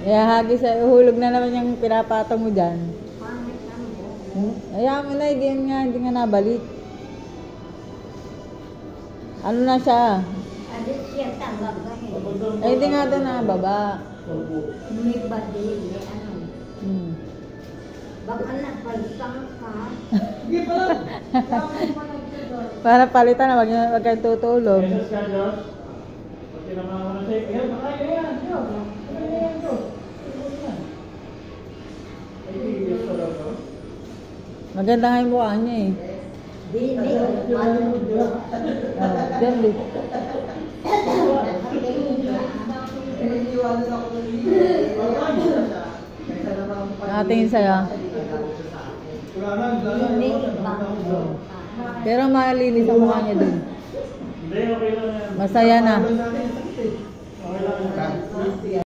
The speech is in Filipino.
Kaya hagis, uhulog na naman yung pinapatong mo dyan. Ayaw mo na, hindi nga nabalik. Ano na siya? Ay, hindi nga doon nababa. May badil, may ano. Baka napalitang ka. Para palitan na, wag kayong tutulog. Maganda nga yung mukha niya eh. Diyan din. Nakatingin sa'yo. Pero malinis ang mukha niya dun. Masaya na.